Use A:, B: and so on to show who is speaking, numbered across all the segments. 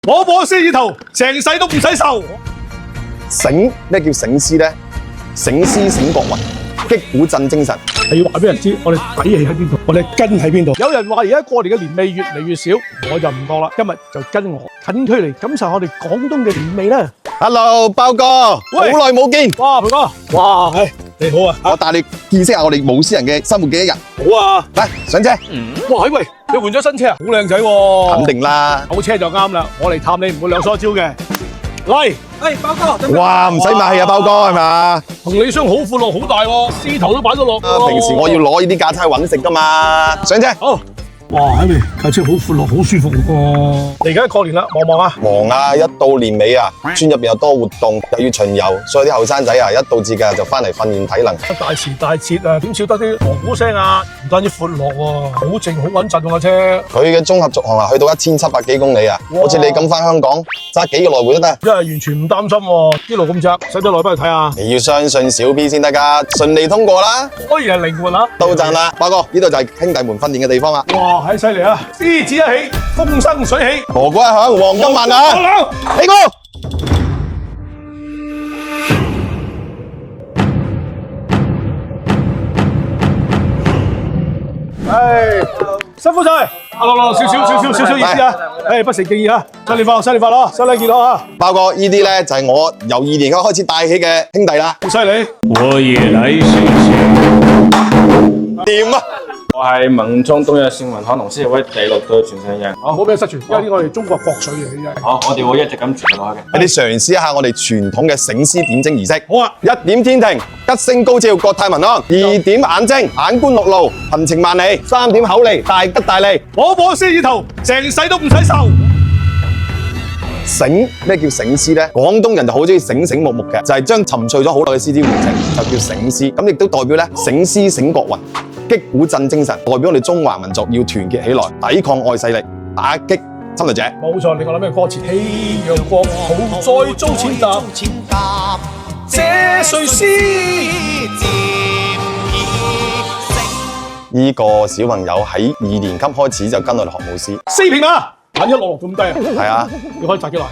A: 我播獅子頭，成世都唔使受。
B: 醒咩叫醒獅咧？醒獅醒國魂，擊鼓振精神。
A: 係要話俾人知，我哋底氣喺邊度，我哋根喺邊度。有人話而家過年嘅年味越嚟越少，我就唔覺啦。今日就跟我近距離感受我哋廣東嘅年味啦。
B: Hello，包哥，好耐冇見。
A: 哇，培哥，哇，係你好啊！
B: 我帶你見識下我哋舞獅人嘅生活嘅一日。
A: 好啊，
B: 嚟上車。
A: 哇，喂，你換咗新車啊？好靚仔喎！
B: 肯定啦。
A: 好車就啱啦，我嚟探你唔會兩梳蕉嘅。嚟，包哥。
B: 哇，唔使客氣啊，包哥係咪？
A: 行李箱好闊落，好大喎，獅頭都擺得落。
B: 平時我要攞呢啲架車揾食噶嘛。上車。好。
A: 哇，喺咪架車好闊落，好舒服喎。嚟緊過年啦，忙唔忙啊？
B: 忙啊！一到年尾啊，村入邊又多活動，又要巡遊，所以啲後生仔啊，一到節假就翻嚟訓練體能。
A: 大時大節啊，點少得啲鑼鼓聲啊？唔單止闊落喎，好靜好穩陣喎架車。
B: 佢嘅綜合續航啊，去到1700幾公里啊，好似你咁翻香港揸幾個來回都得。
A: 真係完全唔擔心喎，啲路咁窄，使唔使落翻去睇下？
B: 你要相信小 B 先得㗎，順利通過啦。
A: 果然係靈活啊！
B: 到站啦，包哥，呢度就係兄弟們訓練嘅地方啦。
A: 哇，係犀利啊！獅子一起，風生水起，
B: 鑼鼓一響，黃金萬兩。起歌！
A: 辛苦晒，落少少意思啊！不成敬意啊！新年快樂，新年快樂，身體健康啊！
B: 包哥，呢啲咧就係我由2年級開始帶起嘅兄弟啦。
A: 好犀利！
C: 我也來試試。
B: 掂啊！
C: 我係文中東亞新聞可能先會第6代傳承人。
A: 唔好俾佢失傳，因為呢個我哋中國國粹嚟嘅。
C: 好，我哋會一直咁傳落去嘅。
B: 你嘗試一下我哋傳統嘅醒獅點睛儀式。
A: 好啊
B: ！1點天庭，吉星高照，國泰民安。2點眼睛，眼觀六路，行程萬里。3點口利，大吉大利。
A: 我播獅子頭，成世都唔使受。
B: 醒咩叫醒獅咧？廣東人就好中意醒醒目目嘅，就係將沉睡咗好耐嘅獅子喚醒，就叫醒獅。咁亦都代表咧醒獅醒國魂，擊鼓振精神，代表我哋中華民族要團結起來，抵抗外勢力，打擊侵略者。冇
A: 錯，你講諗咩歌詞？熙陽國好再遭踐踏，這誰是？
B: 呢個小朋友喺2年級開始就跟我哋學舞獅。
A: 4平啊！玩一落咁低啊！
B: 係啊，
A: 你可以紮幾耐？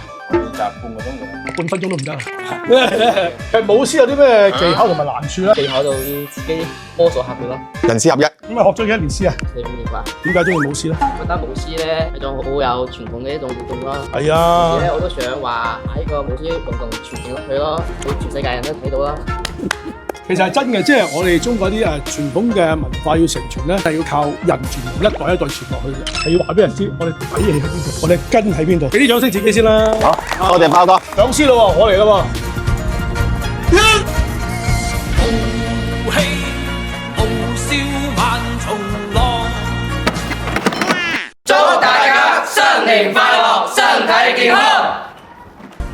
C: 紮半個鐘嘅，
A: 半分鐘都唔得。其實舞獅有啲咩技巧同埋難處咧？
D: 技巧就要自己摸索下佢咯。
B: 人師合一。
A: 咁啊，學咗幾多年獅啊
D: 4、5年吧。
A: 點解中意舞獅咧？
D: 覺得舞獅咧係種好有傳統嘅一種活動咯。
A: 係啊。
D: 而且我都想話喺呢個舞獅運動傳承落去咯，俾全世界人都睇到啦。
A: 其實係真嘅，即係我哋中國啲傳統嘅文化要承傳咧，係要靠人傳，一代一代傳落去嘅，係要話俾人知我哋底氣喺邊度，我哋根喺邊度。俾啲掌聲自己先啦。
B: 好，多謝包哥。
A: 上獅啦喎，我嚟啦喎。
E: 豪氣傲笑萬重浪，
F: 祝大家新年快樂，身體健康。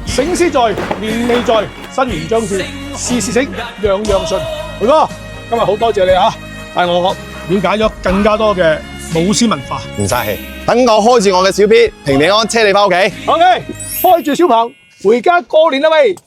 A: 醒獅在，年味在，新年將至，事事醒，樣樣順。培哥，今日好多謝你啊，帶我了解咗更加多嘅舞獅文化。
B: 唔使氣，等我開住我嘅小 B，平平安安車你翻屋企。
A: OK，開住小鵬，回家過年啦喂！